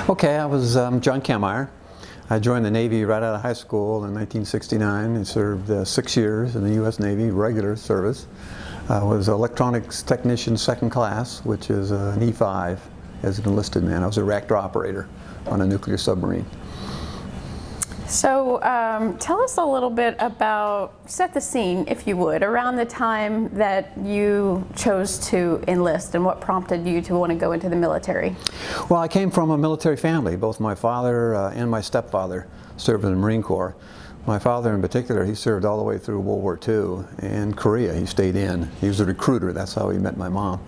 Okay, I was John Kammeyer. I joined the Navy right out of high school in 1969 and served 6 years in the U.S. Navy, regular service. I was electronics technician second class, which is an E5 as an enlisted man. I was a reactor operator on a nuclear submarine. So tell us a little bit about, set the scene, if you would, around the time that you chose to enlist and what prompted you to want to go into the military. Well, I came from a military family. Both my father and my stepfather served in the Marine Corps. My father in particular, he served all the way through World War II. In Korea, he stayed in. He was a recruiter. That's how he met my mom.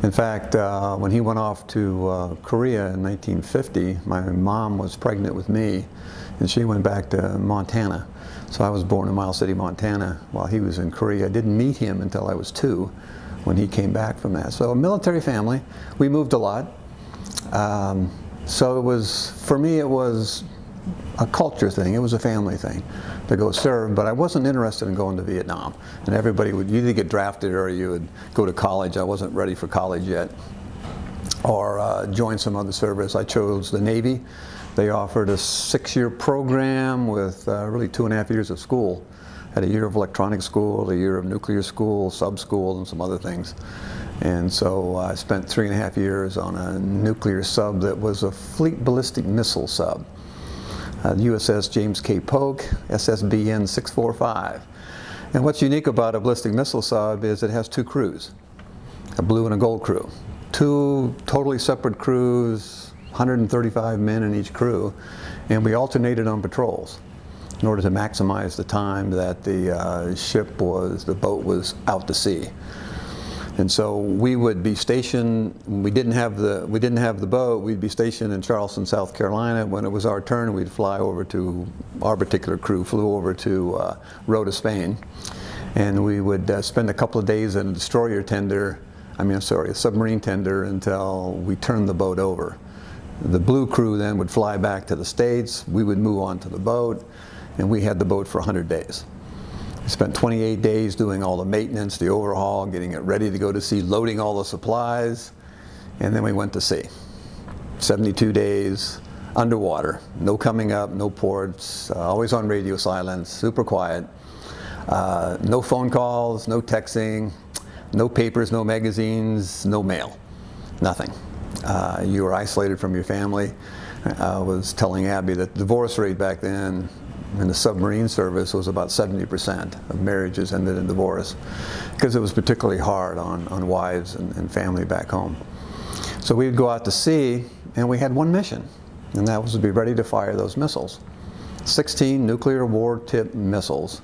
In fact, when he went off to Korea in 1950, my mom was pregnant with me, and she went back to Montana. So I was born in Miles City, Montana, while he was in Korea. I didn't meet him until I was 2 when he came back from that. So a military family. We moved a lot. So it was, for me, it was a culture thing. It was a family thing to go serve, but I wasn't interested in going to Vietnam. And everybody would either get drafted or you would go to college. I wasn't ready for college yet, or join some other service. I chose the Navy. They offered a 6-year program with really 2.5 years of school. Had a year of electronics school, a year of nuclear school, sub-school, and some other things. And so I spent 3.5 years on a nuclear sub that was a fleet ballistic missile sub. The USS James K. Polk, SSBN 645. And what's unique about a ballistic missile sub is it has 2 crews, a blue and a gold crew. 2 totally separate crews, 135 men in each crew, and we alternated on patrols in order to maximize the time that the boat was out to sea. And so we would be stationed, we didn't have the boat, we'd be stationed in Charleston, South Carolina. When it was our turn, we'd fly over to, our particular crew flew over to Rota, Spain. And we would spend a couple of days in a destroyer tender, a submarine tender until we turned the boat over. The blue crew then would fly back to the States, we would move on to the boat, and we had the boat for 100 days. We spent 28 days doing all the maintenance, the overhaul, getting it ready to go to sea, loading all the supplies, and then we went to sea. 72 days underwater, no coming up, no ports, always on radio silence, super quiet, no phone calls, no texting, no papers, no magazines, no mail, nothing. You were isolated from your family. I was telling Abby that the divorce rate back then in the submarine service was about 70% of marriages ended in divorce, because it was particularly hard on wives and family back home. So we would go out to sea, and we had one mission, and that was to be ready to fire those missiles. 16 nuclear war tip missiles,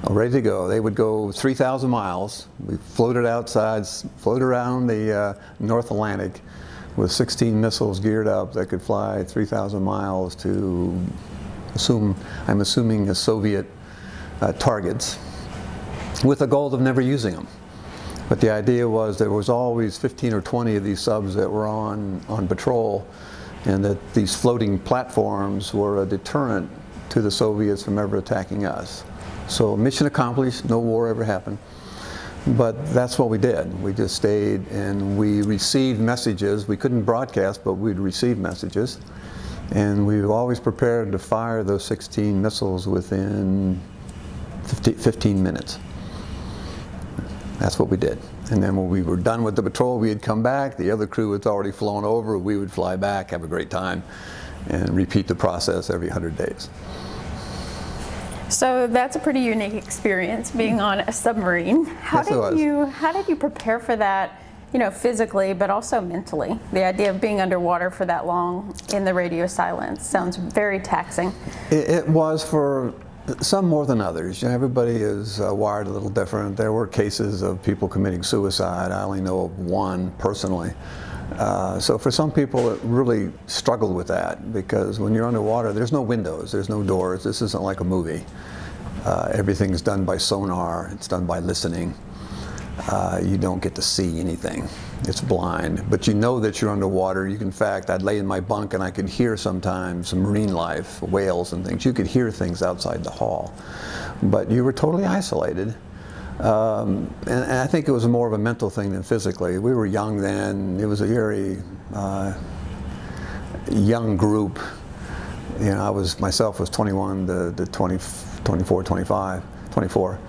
ready to go. They would go 3,000 miles. We floated outside, floated around the North Atlantic with 16 missiles geared up that could fly 3,000 miles to I'm assuming Soviet targets, with the goal of never using them. But the idea was there was always 15 or 20 of these subs that were on patrol, and that these floating platforms were a deterrent to the Soviets from ever attacking us. So mission accomplished, no war ever happened. But that's what we did. We just stayed and we received messages. We couldn't broadcast, but we'd receive messages. And we were always prepared to fire those 16 missiles within 15 minutes. That's what we did. And then when we were done with the patrol, we'd come back. The other crew had already flown over. We would fly back, have a great time, and repeat the process every 100 days. So that's a pretty unique experience, being on a submarine. How did you prepare for that? Physically, but also mentally. The idea of being underwater for that long in the radio silence sounds very taxing. It was for some more than others. Everybody is wired a little different. There were cases of people committing suicide. I only know of one personally. So for some people, it really struggled with that, because when you're underwater, there's no windows, there's no doors. This isn't like a movie. Everything's done by sonar. It's done by listening. You don't get to see anything. It's blind, but you know that you're underwater. In fact, I'd lay in my bunk and I could hear sometimes marine life, whales and things. You could hear things outside the hall, but you were totally isolated. And I think it was more of a mental thing than physically. We were young then. It was a very young group. You know, myself was 21 to 20, 24, 25, 24.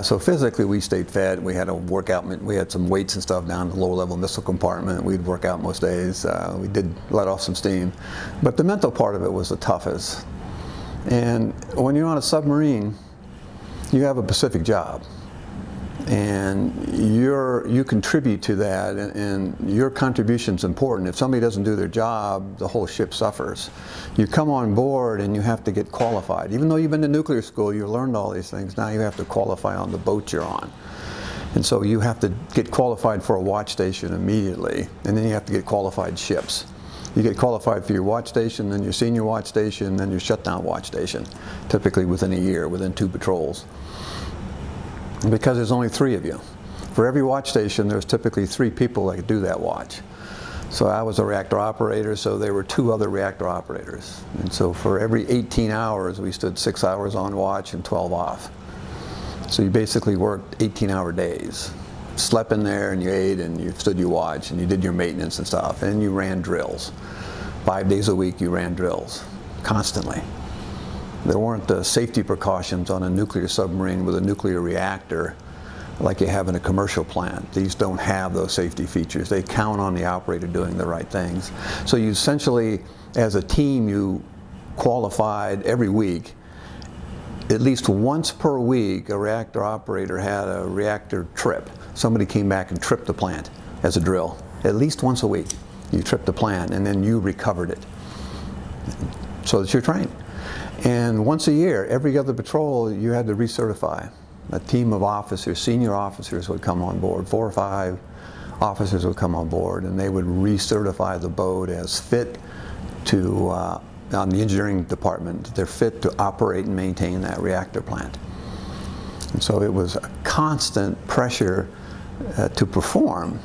So physically we stayed fed. We had a workout, we had some weights and stuff down in the lower level missile compartment. We'd work out most days. We did let off some steam. But the mental part of it was the toughest. And when you're on a submarine, you have a specific job. And you contribute to that, and your contribution's important. If somebody doesn't do their job, the whole ship suffers. You come on board and you have to get qualified. Even though you've been to nuclear school, you learned all these things, now you have to qualify on the boat you're on. And so you have to get qualified for a watch station immediately, and then you have to get qualified ships. You get qualified for your watch station, then your senior watch station, then your shutdown watch station, typically within a year, within 2 patrols. Because there's only 3 of you. For every watch station, there's typically 3 people that do that watch. So I was a reactor operator, so there were 2 other reactor operators. And so for every 18 hours, we stood 6 hours on watch and 12 off. So you basically worked 18-hour days. Slept in there and you ate and you stood your watch and you did your maintenance and stuff. And you ran drills. 5 days a week you ran drills, constantly. There weren't the safety precautions on a nuclear submarine with a nuclear reactor like you have in a commercial plant. These don't have those safety features. They count on the operator doing the right things. So you essentially, as a team, you qualified every week. At least once per week, a reactor operator had a reactor trip. Somebody came back and tripped the plant as a drill. At least once a week, you tripped the plant and then you recovered it. So that you're trained. And once a year, every other patrol, you had to recertify. A team of officers, senior officers would come on board. 4 or 5 officers would come on board, and they would recertify the boat as fit to, on the engineering department, they're fit to operate and maintain that reactor plant. And so it was a constant pressure to perform,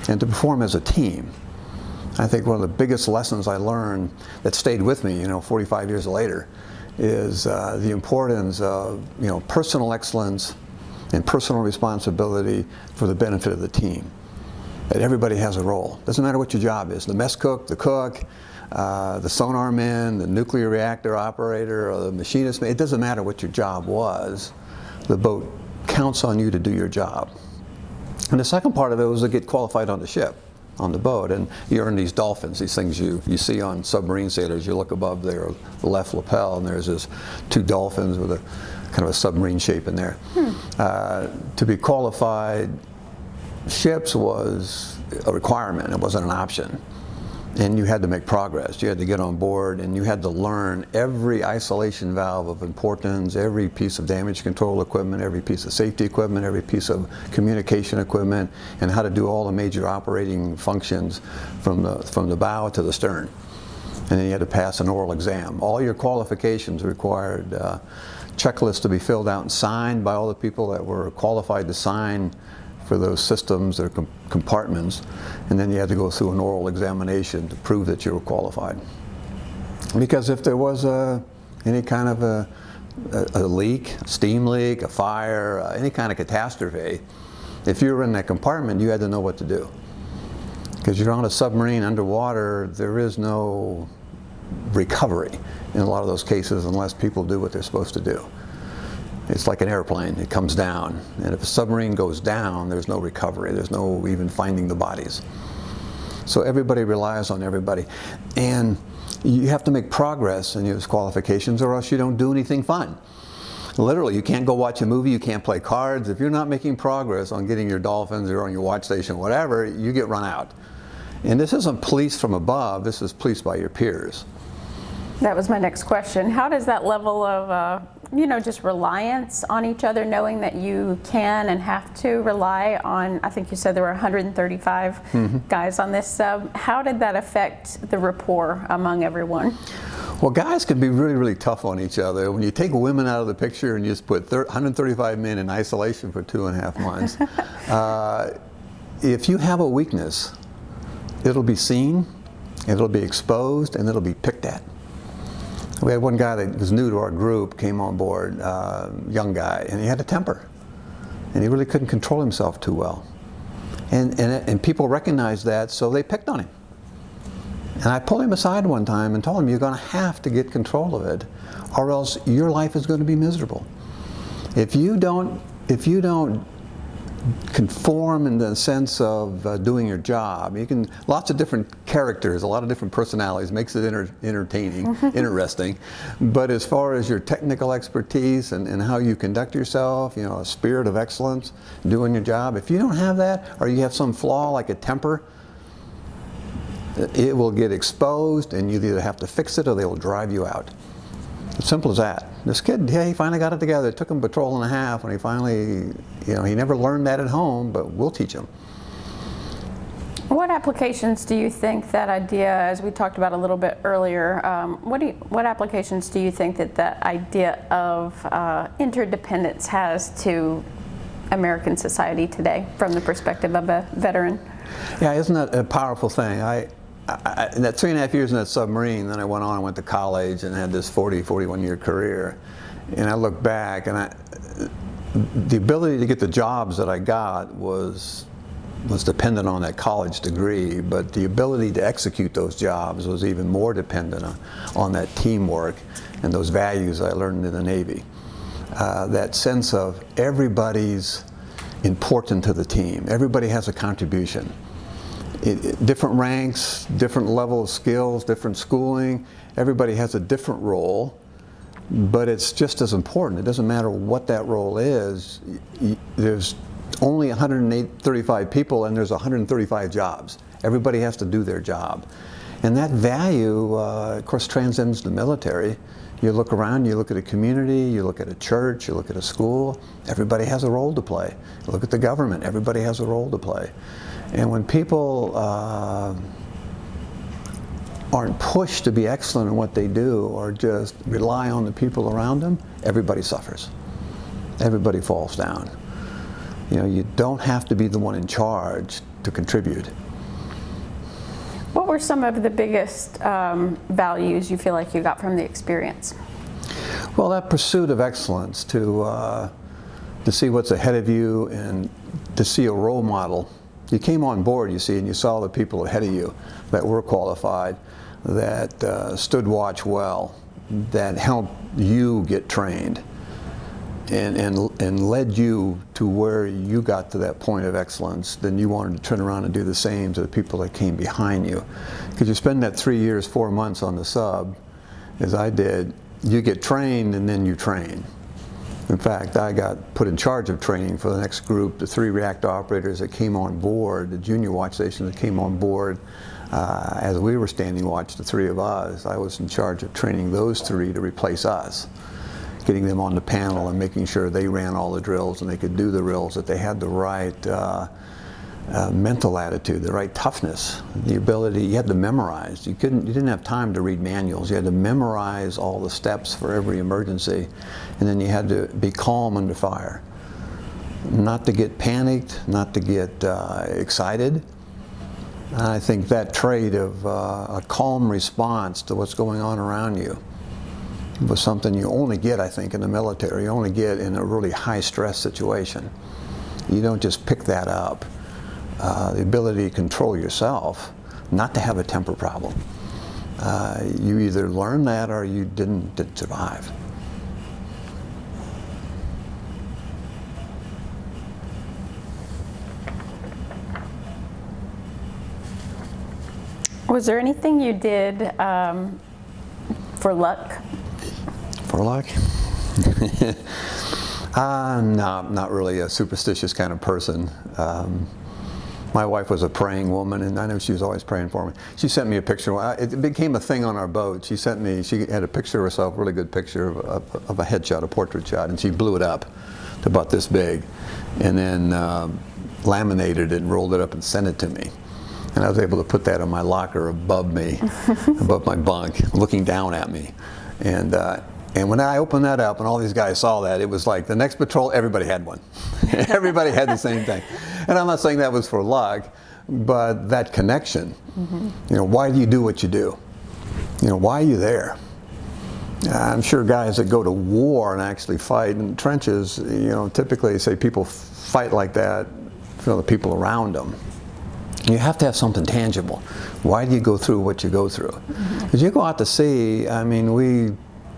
and to perform as a team. I think one of the biggest lessons I learned that stayed with me, 45 years later, is the importance of personal excellence and personal responsibility for the benefit of the team. That everybody has a role. Doesn't matter what your job is. The mess cook, the sonar man, the nuclear reactor operator, or the machinist. It doesn't matter what your job was. The boat counts on you to do your job. And the second part of it was to get qualified on the ship, on the boat, and you earn these dolphins, these things you see on submarine sailors. You look above their left lapel and there's this 2 dolphins with a kind of a submarine shape in there. To be qualified ships was a requirement, it wasn't an option. And you had to make progress. You had to get on board and you had to learn every isolation valve of importance, every piece of damage control equipment, every piece of safety equipment, every piece of communication equipment, and how to do all the major operating functions from the bow to the stern. And then you had to pass an oral exam. All your qualifications required checklists to be filled out and signed by all the people that were qualified to sign for those systems or compartments, and then you had to go through an oral examination to prove that you were qualified. Because if there was any kind of a leak, a steam leak, a fire, any kind of catastrophe, if you were in that compartment, you had to know what to do. Because you're on a submarine underwater, there is no recovery in a lot of those cases unless people do what they're supposed to do. It's like an airplane, it comes down. And if a submarine goes down, there's no recovery. There's no even finding the bodies. So everybody relies on everybody. And you have to make progress in your qualifications or else you don't do anything fun. Literally, you can't go watch a movie, you can't play cards. If you're not making progress on getting your dolphins or on your watch station, whatever, you get run out. And this isn't police from above, this is police by your peers. That was my next question. How does that level of, just reliance on each other, knowing that you can and have to rely on, I think you said there were 135 guys on this sub. How did that affect the rapport among everyone? Well, guys can be really, really tough on each other. When you take women out of the picture and you just put 135 men in isolation for 2.5 months, if you have a weakness, it'll be seen, it'll be exposed, and it'll be picked at. We had one guy that was new to our group, came on board, young guy, and he had a temper. And he really couldn't control himself too well. And people recognized that, so they picked on him. And I pulled him aside one time and told him, you're going to have to get control of it, or else your life is going to be miserable. If you don't conform in the sense of doing your job, lots of different characters, a lot of different personalities, makes it entertaining, interesting. But as far as your technical expertise and how you conduct yourself, a spirit of excellence, doing your job, if you don't have that, or you have some flaw like a temper, it will get exposed, and you either have to fix it or they will drive you out. As simple as that. This kid, he finally got it together. It took him a patrol and a half when he finally, he never learned that at home, but we'll teach him. What applications do you think that idea, as we talked about a little bit earlier, what applications do you think that idea of interdependence has to American society today from the perspective of a veteran? Yeah, isn't that a powerful thing? In that 3.5 years in that submarine, then I went on and went to college and had this 41 year career. And I look back, and the ability to get the jobs that I got was dependent on that college degree, but the ability to execute those jobs was even more dependent on that teamwork and those values I learned in the Navy. That sense of everybody's important to the team. Everybody has a contribution. Different ranks, different level of skills, different schooling. Everybody has a different role, but it's just as important. It doesn't matter what that role is. There's only 135 people and there's 135 jobs. Everybody has to do their job. And that value, of course, transcends the military. You look around, you look at a community, you look at a church, you look at a school, everybody has a role to play. You look at the government, everybody has a role to play. And when people aren't pushed to be excellent in what they do, or just rely on the people around them, everybody suffers. Everybody falls down. You don't have to be the one in charge to contribute. What were some of the biggest values you feel like you got from the experience? Well, that pursuit of excellence, to see what's ahead of you and to see a role model. You came on board, you see, and you saw the people ahead of you that were qualified, that stood watch well, that helped you get trained, and led you to where you got to that point of excellence. Then you wanted to turn around and do the same to the people that came behind you. Because you spend that 3 years, 4 months on the sub, as I did, you get trained and then you train. In fact, I got put in charge of training for the next group, the 3 reactor operators that came on board, the junior watch station that came on board. As we were standing watch, the 3 of us, I was in charge of training those 3 to replace us, getting them on the panel and making sure they ran all the drills and they could do the drills, that they had the right mental attitude, the right toughness, the ability. You had to memorize. You didn't have time to read manuals. You had to memorize all the steps for every emergency, and then you had to be calm under fire, not to get panicked, not to get excited. And I think that trait of a calm response to what's going on around you was something you only get, I think, in the military. You only get in a really high-stress situation. You don't just pick that up. The ability to control yourself, not to have a temper problem. You either learn that or you didn't survive. Was there anything you did for luck? For luck? No, not really a superstitious kind of person. My wife was a praying woman, and I know she was always praying for me. She sent me a picture. It became a thing on our boat. She had a picture of herself, a really good picture of a headshot, a portrait shot, and she blew it up to about this big, and then laminated it and rolled it up and sent it to me. And I was able to put that in my locker above me, above my bunk, looking down at me. And when I opened that up and all these guys saw that, it was like the next patrol, everybody had one. Everybody had the same thing. And I'm not saying that was for luck, but that connection. Mm-hmm. Why do you do what you do? Why are you there? I'm sure guys that go to war and actually fight in trenches, typically say people fight like that for the people around them. You have to have something tangible. Why do you go through what you go through? Because you go out to sea, I mean, we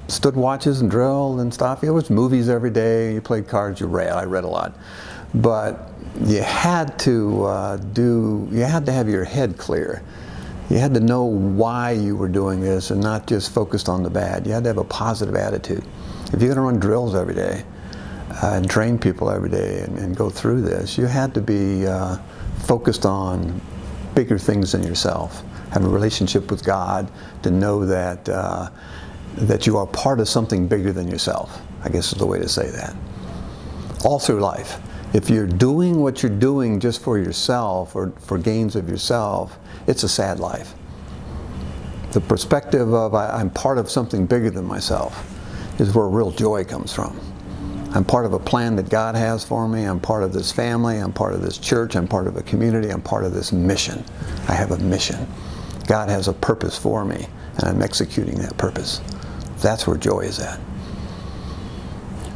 stood watches and drilled and stuff. It was movies every day. You played cards, you read. I read a lot. But you had to have your head clear. You had to know why you were doing this and not just focused on the bad. You had to have a positive attitude. If you're going to run drills every day and train people every day and go through this, you had to be focused on bigger things than yourself. Have a relationship with God to know that that you are part of something bigger than yourself, I guess is the way to say that. All through life. If you're doing what you're doing just for yourself or for gains of yourself, it's a sad life. The perspective of I'm part of something bigger than myself is where real joy comes from. I'm part of a plan that God has for me. I'm part of this family. I'm part of this church. I'm part of a community. I'm part of this mission. I have a mission. God has a purpose for me, and I'm executing that purpose. That's where joy is at.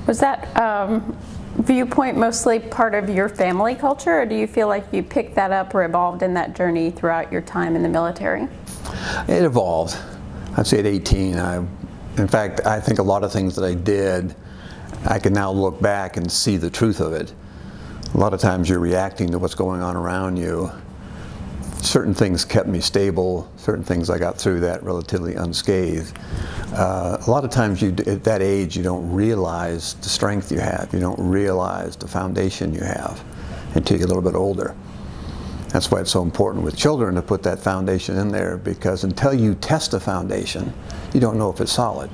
Was that viewpoint mostly part of your family culture, or do you feel like you picked that up or evolved in that journey throughout your time in the military? It evolved. I'd say at 18, in fact, I think a lot of things that I did, I can now look back and see the truth of it. A lot of times you're reacting to what's going on around you. Certain things kept me stable. Certain things I got through that relatively unscathed. A lot of times at that age you don't realize the strength you have. You don't realize the foundation you have until you're a little bit older. That's why it's so important with children to put that foundation in there, because until you test the foundation, you don't know if it's solid.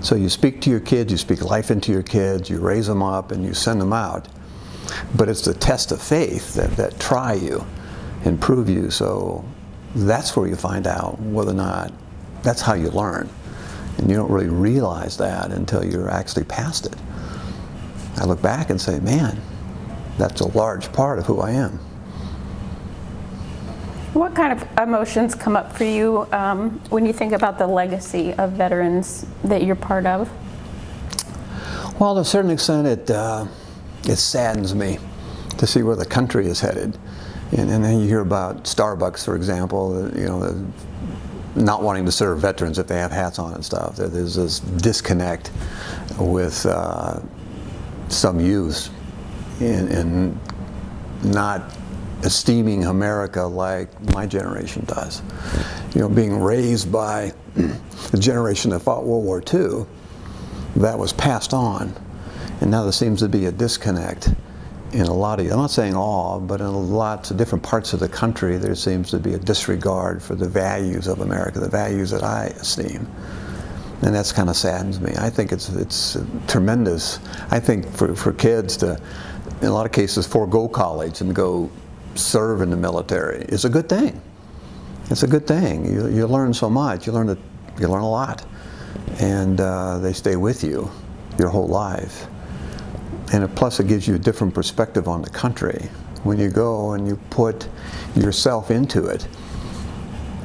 So you speak to your kids, you speak life into your kids, you raise them up and you send them out. But it's the test of faith that try you and prove you. So that's where you find out whether or not, that's how you learn. And you don't really realize that until you're actually past it. I look back and say, man, that's a large part of who I am. What kind of emotions come up for you when you think about the legacy of veterans that you're part of? Well, to a certain extent, it saddens me to see where the country is headed. And then you hear about Starbucks, for example, not wanting to serve veterans if they have hats on and stuff. There's this disconnect with some youth in not esteeming America like my generation does. You know, being raised by the generation that fought World War II, that was passed on. And now there seems to be a disconnect in a lot of, I'm not saying all, but in lots of different parts of the country, there seems to be a disregard for the values of America, the values that I esteem. And that's kind of saddens me. I think it's tremendous. I think for kids to, in a lot of cases, forego college and go serve in the military is a good thing. It's a good thing. You learn so much. You learn a lot, and they stay with you your whole life. And plus, it gives you a different perspective on the country. When you go and you put yourself into it,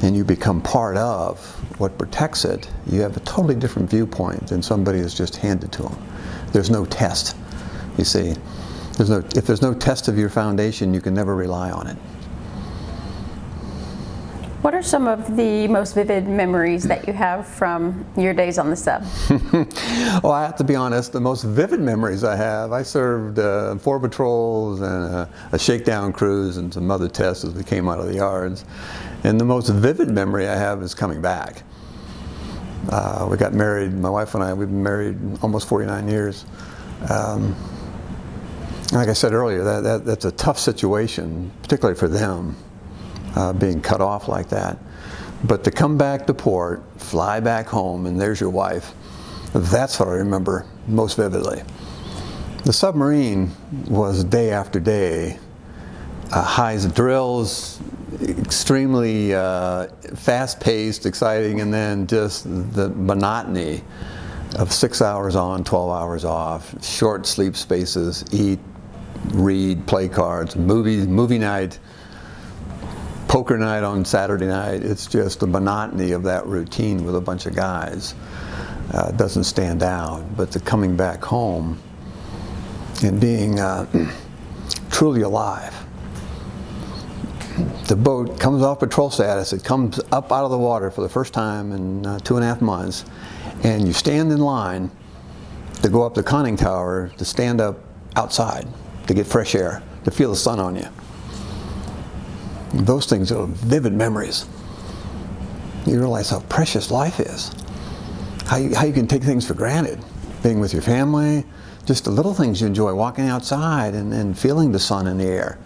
and you become part of what protects it, you have a totally different viewpoint than somebody is just handed to them. There's no test, you see. If there's no test of your foundation, you can never rely on it. What are some of the most vivid memories that you have from your days on the sub? Well, I have to be honest, the most vivid memories I have, I served 4 patrols and a shakedown cruise and some other tests as we came out of the yards. And the most vivid memory I have is coming back. We got married, my wife and I, we've been married almost 49 years. Like I said earlier, that's a tough situation, particularly for them, being cut off like that. But to come back to port, fly back home, and there's your wife, that's what I remember most vividly. The submarine was day after day, highs drills, extremely fast-paced, exciting, and then just the monotony of 6 hours on, 12 hours off, short sleep spaces, eat, read, play cards, movie night, poker night on Saturday night. It's just the monotony of that routine with a bunch of guys. Doesn't stand out, but the coming back home and being truly alive. the boat comes off patrol status, it comes up out of the water for the first time in 2.5 months, and you stand in line to go up the conning tower, to stand up outside, to get fresh air, to feel the sun on you. Those things are vivid memories. You realize how precious life is, how you can take things for granted, being with your family, just the little things you enjoy, walking outside and feeling the sun in the air.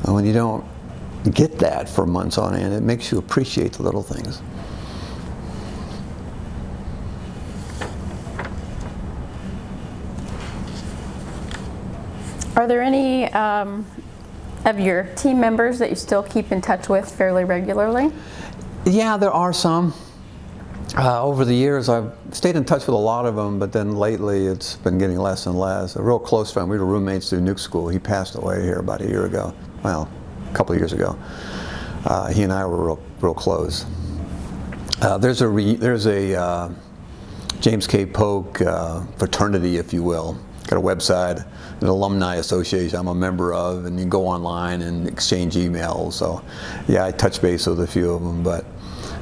And when you don't get that for months on end, it makes you appreciate the little things. Are there any of your team members that you still keep in touch with fairly regularly? Yeah, there are some. Over the years, I've stayed in touch with a lot of them, but then lately it's been getting less and less. A real close friend, we were roommates through nuke school. He passed away here about a year ago. Well, a couple of years ago. He and I were real close. There's a James K. Polk fraternity, if you will. Got a website, an alumni association I'm a member of, and you can go online and exchange emails. So, yeah, I touch base with a few of them, but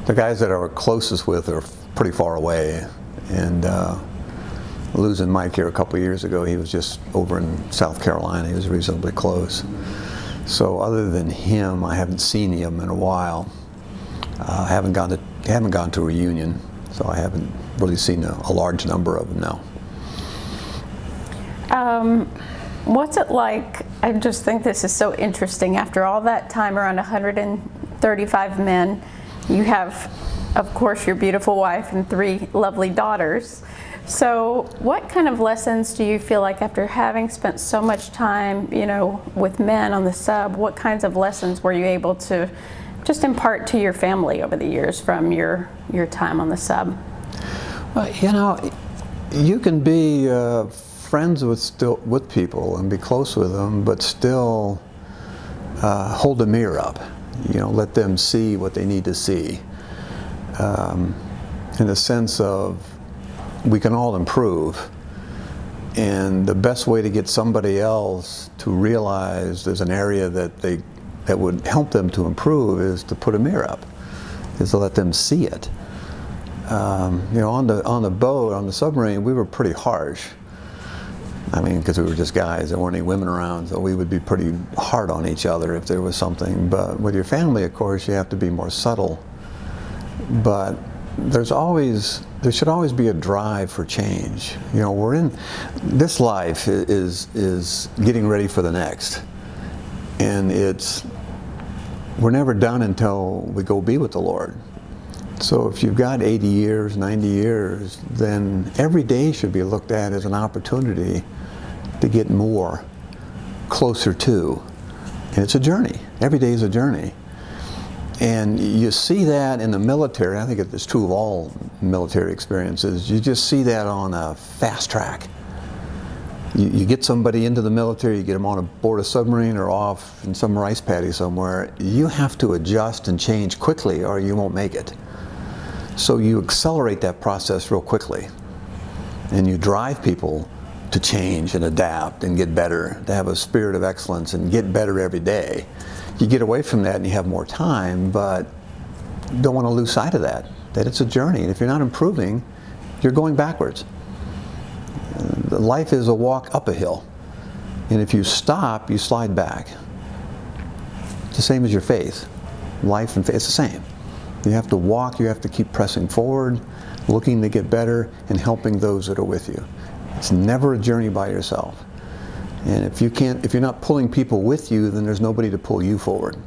the guys that I were closest with are pretty far away. And losing Mike here a couple of years ago, he was just over in South Carolina. He was reasonably close. So other than him, I haven't seen him in a while. I haven't gone to a reunion, so I haven't really seen a large number of them now. What's it like? I just think this is so interesting. After all that time, around 135 men, you have, of course, your beautiful wife and 3 lovely daughters. So what kind of lessons do you feel like, after having spent so much time, with men on the sub, what kinds of lessons were you able to just impart to your family over the years from your time on the sub? Well, you can be friends with people and be close with them, but still hold a mirror up. Let them see what they need to see. In the sense of, we can all improve, and the best way to get somebody else to realize there's an area that would help them to improve is to put a mirror up, is to let them see it. On the boat, on the submarine, we were pretty harsh. I mean, because we were just guys, there weren't any women around, so we would be pretty hard on each other if there was something. But with your family, of course, you have to be more subtle. But there should always be a drive for change. We're in this life is getting ready for the next, and we're never done until we go be with the Lord. So if you've got 80 years, 90 years, then every day should be looked at as an opportunity to get more, closer to. And it's a journey. Every day is a journey. And you see that in the military. I think it's true of all military experiences. You just see that on a fast track. You get somebody into the military, you get them on board a submarine or off in some rice paddy somewhere, you have to adjust and change quickly or you won't make it. So you accelerate that process real quickly, and you drive people to change and adapt and get better, to have a spirit of excellence and get better every day. You get away from that and you have more time, but don't want to lose sight of that it's a journey. And if you're not improving, you're going backwards. Life is a walk up a hill, and if you stop, you slide back. It's the same as your faith. Life and faith, it's the same. You have to walk, you have to keep pressing forward, looking to get better, and helping those that are with you. It's never a journey by yourself. And if you're not pulling people with you, then there's nobody to pull you forward.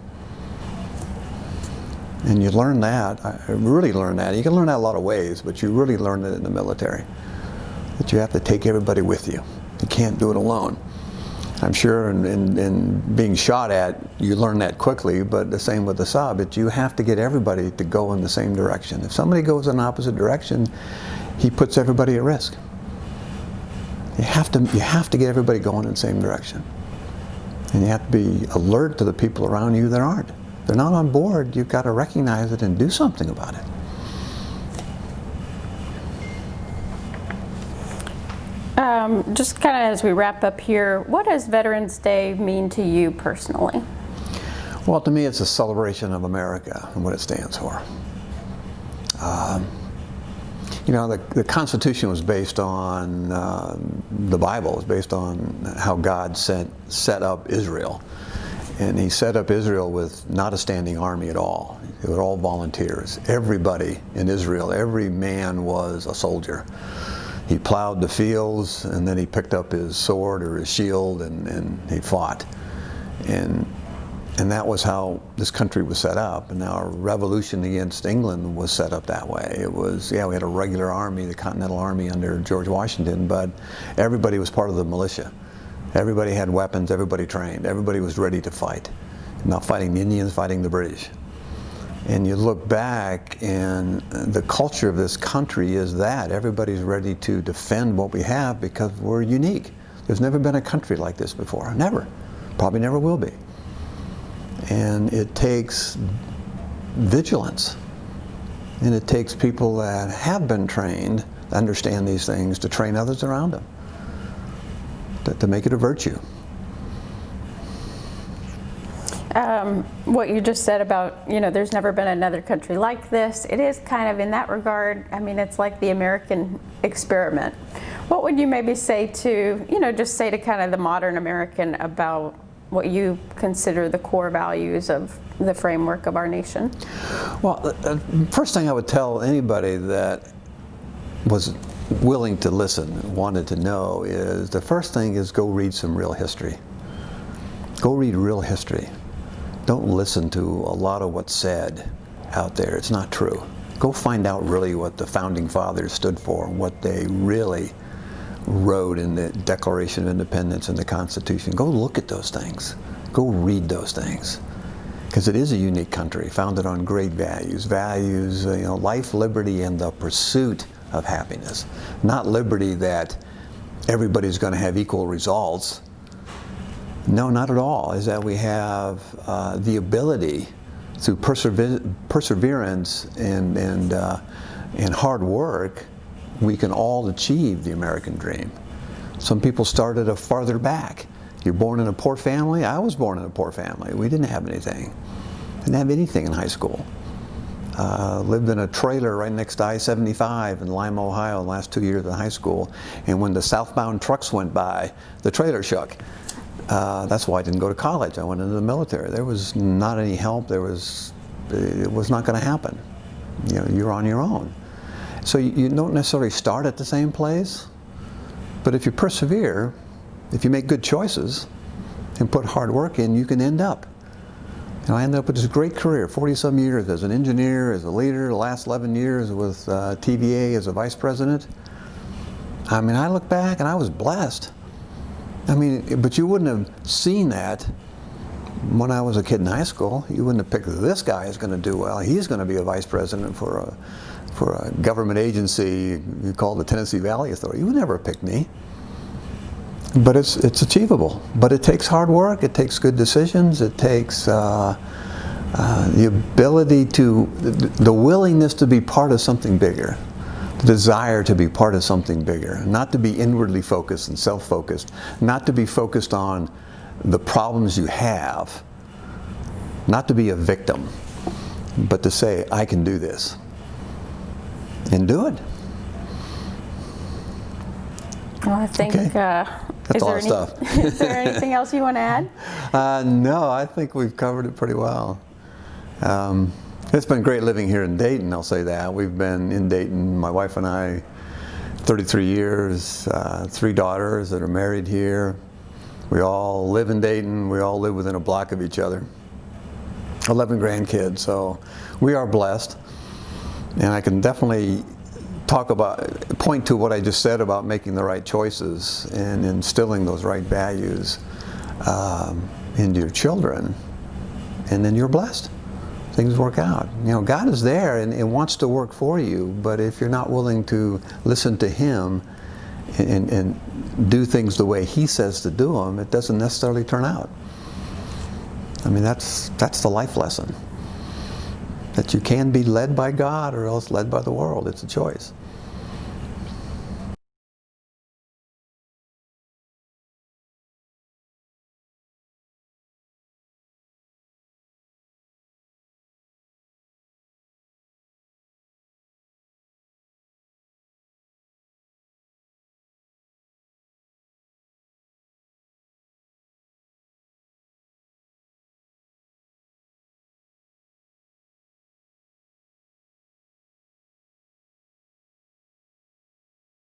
And you learn that, I really learned that. You can learn that a lot of ways, but you really learn it in the military. That you have to take everybody with you. You can't do it alone. I'm sure in being shot at, you learn that quickly, but the same with the sub. You have to get everybody to go in the same direction. If somebody goes in the opposite direction, he puts everybody at risk. You have to get everybody going in the same direction. And you have to be alert to the people around you that aren't. They're not on board. You've got to recognize it and do something about it. Just kind of as we wrap up here, what does Veterans Day mean to you personally? Well, to me, it's a celebration of America and what it stands for. You know, the Constitution was based on, the Bible was based on how God set up Israel. And he set up Israel with not a standing army at all. They were all volunteers. Everybody in Israel, every man was a soldier. He plowed the fields, and then he picked up his sword or his shield, and he fought. And that was how this country was set up. And our revolution against England was set up that way. It was, yeah, we had a regular army, the Continental Army under George Washington, but everybody was part of the militia. Everybody had weapons, everybody trained, everybody was ready to fight. Not fighting the Indians, fighting the British. And you look back, and the culture of this country is that everybody's ready to defend what we have because we're unique. There's never been a country like this before, never. Probably never will be. And it takes vigilance, and it takes people that have been trained, understand these things, to train others around them, to make it a virtue. What you just said about, you know, there's never been another country like this, it is kind of in that regard, I mean, it's like the American experiment. What would you maybe say to, you know, just say to kind of the modern American about what you consider the core values of the framework of our nation? Well, the first thing I would tell anybody that was willing to listen, wanted to know, is the first thing is go read some real history. Go read real history. Don't listen to a lot of what's said out there. It's not true. Go find out really what the founding fathers stood for and what they really wrote in the Declaration of Independence and the Constitution. Go look at those things. Go read those things. Because it is a unique country, founded on great values. Values, you know, life, liberty, and the pursuit of happiness. Not liberty that everybody's going to have equal results. No, not at all. Is that we have the ability, through perseverance and hard work, we can all achieve the American dream. Some people started farther back. You're born in a poor family. I was born in a poor family. We didn't have anything. Didn't have anything in high school. Lived in a trailer right next to I-75 in Lima, Ohio, the last 2 years of high school. And when the southbound trucks went by, the trailer shook. That's why I didn't go to college. I went into the military. There was not any help. It was not going to happen. You know, you're on your own. So you don't necessarily start at the same place, but if you persevere, if you make good choices and put hard work in, you can end up. You know, I ended up with this great career, 40-some years as an engineer, as a leader, the last 11 years with TVA as a vice president. I mean, I look back and I was blessed. I mean, but you wouldn't have seen that when I was a kid in high school. You wouldn't have picked, this guy is going to do well. He's going to be a vice president for a government agency you call the Tennessee Valley Authority. You would never have picked me. But it's achievable. But it takes hard work. It takes good decisions. It takes the ability the willingness to be part of something bigger. The desire to be part of something bigger. Not to be inwardly focused and self-focused. Not to be focused on the problems you have. Not to be a victim. But to say, I can do this. And do it. Well, I think, okay. That's all the stuff. Is there anything else you want to add? No, I think we've covered it pretty well. It's been great living here in Dayton, I'll say that. We've been in Dayton, my wife and I, 33 years, 3 daughters that are married here. We all live in Dayton. We all live within a block of each other. 11 grandkids, so we are blessed. And I can definitely point to what I just said about making the right choices and instilling those right values into your children, and then you're blessed. Things work out. You know, God is there and wants to work for you, but if you're not willing to listen to Him and do things the way He says to do them, it doesn't necessarily turn out. I mean, that's the life lesson. That you can be led by God or else led by the world. It's a choice.